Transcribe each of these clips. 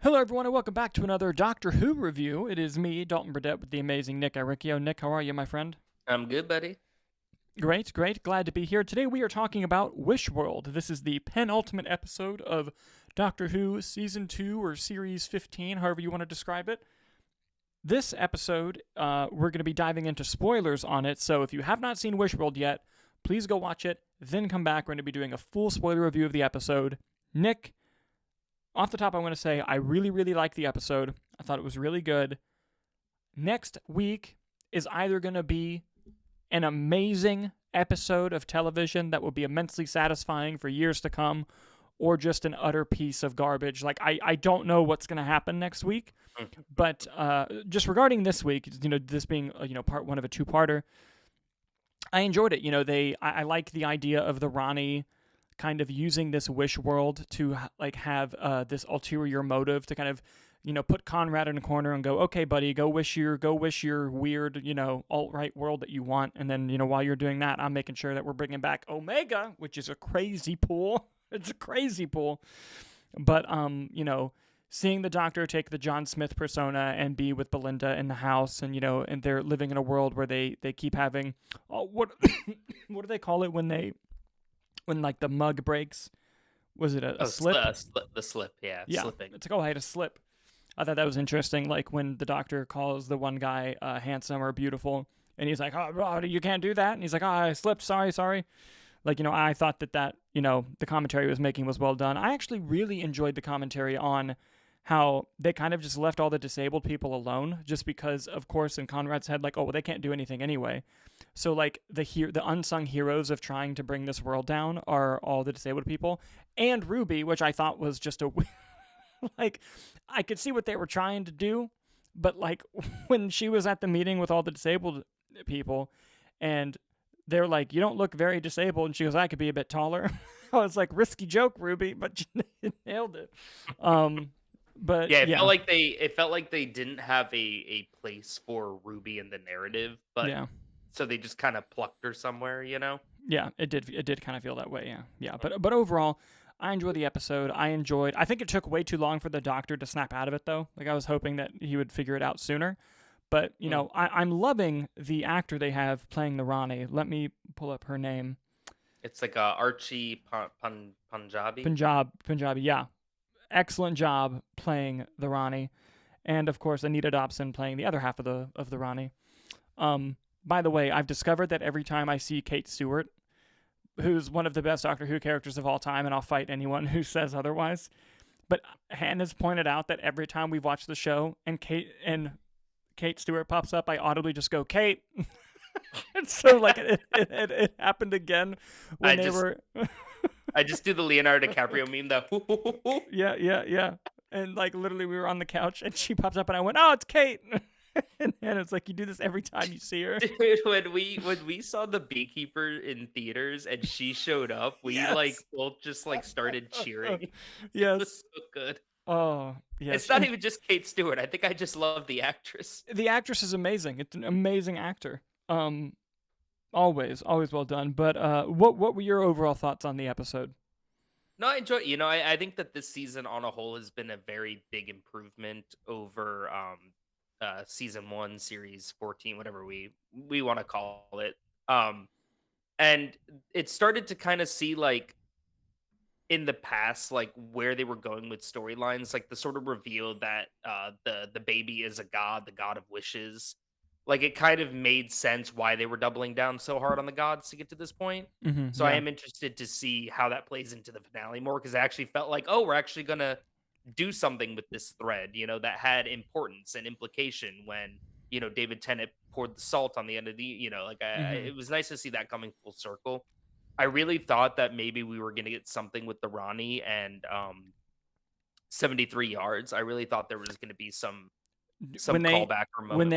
Hello, everyone, and welcome back to another Doctor Who review. It is me, Dalton Burdett, with the amazing Nick Aricchio. Nick, how are you, my friend? I'm good, buddy. Great, great. Glad to be here. Today we are talking about Wishworld. This is the penultimate episode of Doctor Who Season 2 or Series 15, however you want to describe it. This episode, we're going to be diving into spoilers on it, so if you have not seen Wishworld yet, please go watch it, then come back. We're going to be doing a full spoiler review of the episode. Nick, off the top, I want to say I really, really liked the episode. I thought it was really good. Next week is either going to be an amazing episode of television that will be immensely satisfying for years to come, or just an utter piece of garbage. Like, I don't know what's going to happen next week, but just regarding this week, this being, part one of a two-parter, I enjoyed it. I like the idea of the Ronnie kind of using this wish world to have this ulterior motive to kind of put Conrad in a corner and go, okay, buddy, go wish your weird alt-right world that you want, and then while you're doing that, I'm making sure that we're bringing back Omega, which is a crazy pull. It's a crazy pull, but seeing the Doctor take the John Smith persona and be with Belinda in the house, and and they're living in a world where they keep having what what do they call it when the mug breaks? Was it a slip? The slip, yeah. Slipping. It's like, oh, I had a slip. I thought that was interesting, like when the Doctor calls the one guy handsome or beautiful, and he's like, oh, you can't do that, and he's like, oh, I slipped, sorry. Like, I thought that the commentary he was making was well done. I actually really enjoyed the commentary on how they kind of just left all the disabled people alone, just because, of course, in Conrad's head, like, oh, well, they can't do anything anyway. So, like, the unsung heroes of trying to bring this world down are all the disabled people. And Ruby, which I thought was just like, I could see what they were trying to do, but, like, when she was at the meeting with all the disabled people, and they're like, you don't look very disabled, and she goes, I could be a bit taller. I was like, risky joke, Ruby, but you nailed it. But yeah, it felt like they didn't have a place for Ruby in the narrative, but so they just kind of plucked her somewhere, Yeah, it did kind of feel that way, yeah. But overall, I enjoyed the episode. I think it took way too long for the Doctor to snap out of it, though. Like, I was hoping that he would figure it out sooner. But, I'm loving the actor they have playing the Ronnie. Let me pull up her name. It's like Archie Panjabi. Panjabi, yeah. Excellent job playing the Ronnie. And, of course, Anita Dobson playing the other half of the Ronnie. By the way, I've discovered that every time I see Kate Stewart, who's one of the best Doctor Who characters of all time, and I'll fight anyone who says otherwise, but Hannah's pointed out that every time we've watched the show and Kate Stewart pops up, I audibly just go, Kate. And so, like, it happened again when I just do the Leonardo DiCaprio meme, though. Yeah. And, like, literally we were on the couch, and she pops up, and I went, oh, it's Kate. And it's like, you do this every time you see her. Dude, when we saw The Beekeeper in theaters, and she showed up, we, both just, started cheering. Yes. It was so good. Oh, yes. It's not even just Kate Stewart. I think I just love the actress. The actress is amazing. It's an amazing actor. Always well done. But what were your overall thoughts on the episode? No, I enjoy. I think that this season on a whole has been a very big improvement over season 1, series 14, whatever we want to call it. And it started to kind of see, like, in the past, like, where they were going with storylines, like the sort of reveal that the baby is a god, the god of wishes. Like, it kind of made sense why they were doubling down so hard on the gods to get to this point. So I am interested to see how that plays into the finale more, because I actually felt like, oh, we're actually gonna do something with this thread, that had importance and implication when David Tennant poured the salt on the end of the, it was nice to see that coming full circle. I really thought that maybe we were going to get something with the Ronnie and 73 yards. I really thought there was going to be some callback or moment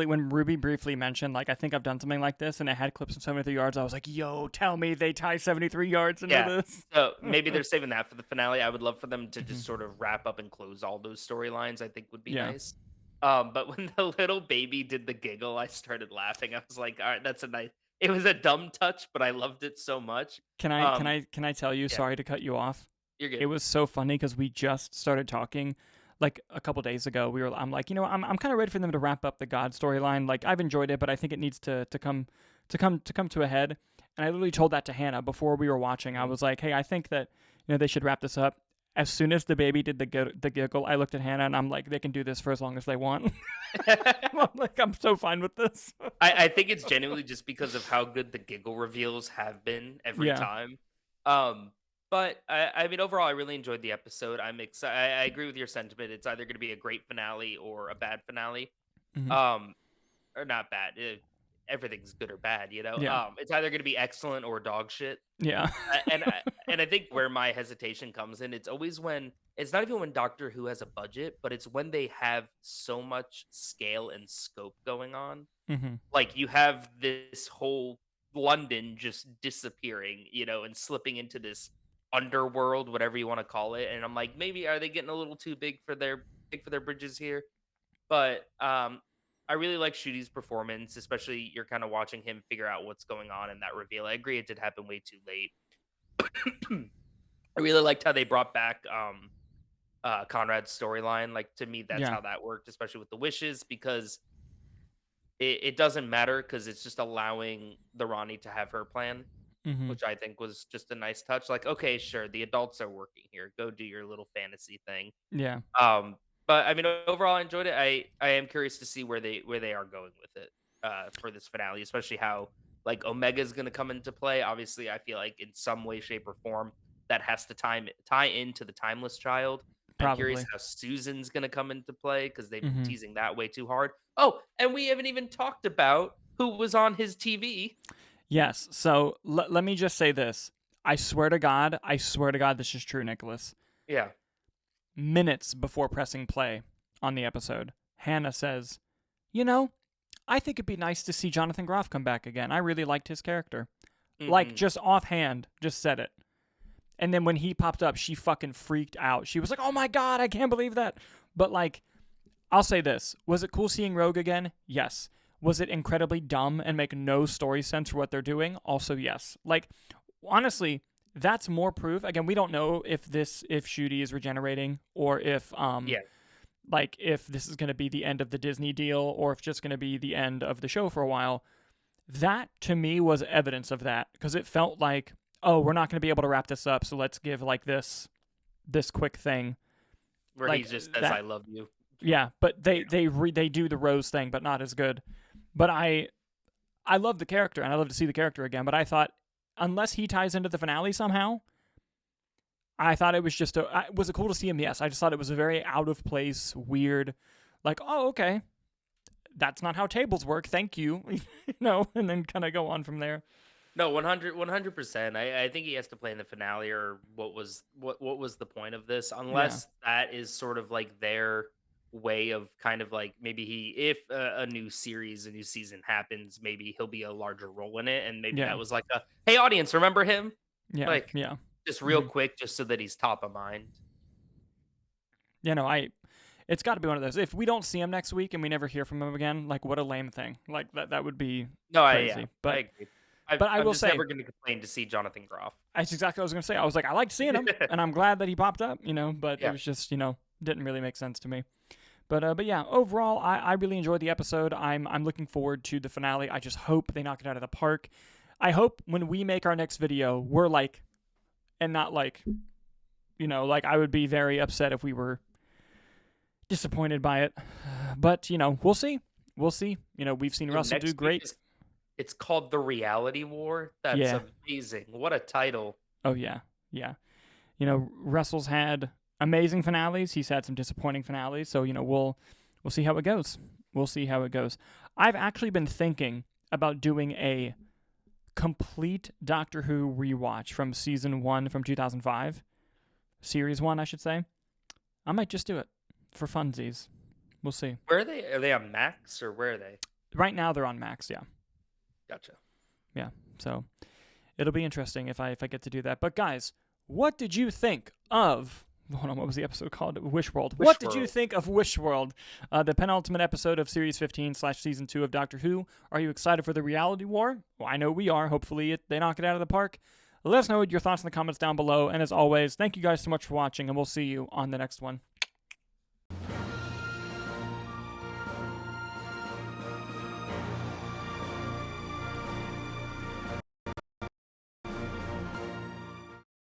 when Ruby briefly mentioned, like, I think I've done something like this, and it had clips of 73 yards. I was like, yo, tell me they tie 73 yards into this. So maybe they're saving that for the finale. I would love for them to just sort of wrap up and close all those storylines. I think would be nice. But when the little baby did the giggle, I started laughing. I was like, all right, that's a nice. It was a dumb touch, but I loved it so much. Can I tell you? Sorry to cut you off. You're good. It was so funny because we just started talking. like a couple days ago, I'm like, I'm kind of ready for them to wrap up the God storyline. Like, I've enjoyed it, but I think it needs to come to a head. And I literally told that to Hannah before we were watching. I was like, hey, I think that they should wrap this up. As soon as the baby did the giggle, I looked at Hannah and I'm like, they can do this for as long as they want. I'm like, I'm so fine with this. I think it's genuinely just because of how good the giggle reveals have been every time. But I mean, overall, I really enjoyed the episode. I'm excited. I agree with your sentiment. It's either going to be a great finale or a bad finale. Mhm. Or not bad. Everything's good or bad, Yeah. It's either going to be excellent or dog shit. Yeah. And I think where my hesitation comes in, it's always when it's not even when Doctor Who has a budget, but it's when they have so much scale and scope going on. hmm Like you have this whole London just disappearing, and slipping into this underworld, whatever you want to call it. And I'm like, maybe are they getting a little too big for their bridges here? But I really like Shooty's performance, especially you're kind of watching him figure out what's going on in that reveal. I agree it did happen way too late. I really liked how they brought back Conrad's storyline. Like to me, that's Yeah. how that worked, especially with the wishes, because it doesn't matter because it's just allowing the Ronnie to have her plan, hmm which I think was just a nice touch. Like, okay, sure, the adults are working here. Go do your little fantasy thing. Yeah. Um, but I mean, overall, I enjoyed it. I am curious to see where they are going with it for this finale, especially how like Omega is going to come into play. Obviously, I feel like in some way, shape, or form that has to tie into the Timeless Child. I'm curious Probably. how Susan's going to come into play because they've been hmm teasing that way too hard. Oh, and we haven't even talked about who was on his TV. Yes. So let me just say this. I swear to God, this is true, Nicholas. Yeah. Minutes before pressing play on the episode, Hannah says, I think it'd be nice to see Jonathan Groff come back again. I really liked his character. Like, hmm just offhand, just said it. And then when he popped up, she fucking freaked out. She was like, oh my God, I can't believe that. But, like, I'll say this. Was it cool seeing Rogue again? Yes. Was it incredibly dumb and make no story sense for what they're doing? Also, yes. Like, honestly, that's more proof. Again, we don't know if Shooty is regenerating or if Yeah. like if this is going to be the end of the Disney deal or if it's just going to be the end of the show for a while. That to me was evidence of that because it felt like, oh, we're not going to be able to wrap this up, so let's give like this quick thing. Where he Like just says, that. "I love you." Yeah, but they do the Rose thing, but not as good. But I love the character and I love to see the character again. But I thought unless he ties into the finale somehow, I thought it was just was it cool to see him? Yes, I just thought it was a very out of place, weird, like, oh, okay, that's not how tables work. Thank you, and then kind of go on from there. No, 100%. I think he has to play in the finale, or what was the point of this? Yeah, Unless that is sort of like their way of kind of like maybe if a new series, a new season happens, maybe he'll be a larger role in it, and maybe yeah, that was like a hey audience, remember him? yeah, Like yeah. just real hmm quick, just so that he's top of mind. It's got to be one of those. If we don't see him next week and we never hear from him again, like what a lame thing. Like that would be No, crazy. I But agree. I I'm will just say, never going to complain to see Jonathan Groff. that's exactly what I was gonna say. I was like, I liked seeing him, and I'm glad that he popped up. But it Yeah. was just didn't really make sense to me. But yeah, overall, I really enjoyed the episode. I'm looking forward to the finale. I just hope they knock it out of the park. I hope when we make our next video, we're like, and not like, like I would be very upset if we were disappointed by it. But we'll see. We'll see. We've seen Dude, Russell do next week great. it's called The Reality War. That's Yeah. amazing. What a title. Oh yeah. Yeah. Russell's had amazing finales. He's had some disappointing finales. So we'll see how it goes. We'll see how it goes. I've actually been thinking about doing a complete Doctor Who rewatch from season 1 from 2005, series 1, I should say. I might just do it for funsies. We'll see. Where are they? Are they on Max or where are they? Right now they're on Max, yeah. Gotcha. Yeah. So it'll be interesting if I get to do that. But guys, what did you think of hold on, what was the episode called? Wish World. What did you think of Wish World? The penultimate episode of Series 15/Season 2 of Doctor Who. Are you excited for the reality war? Well, I know we are. Hopefully they knock it out of the park. Let us know your thoughts in the comments down below. And as always, thank you guys so much for watching, and we'll see you on the next one.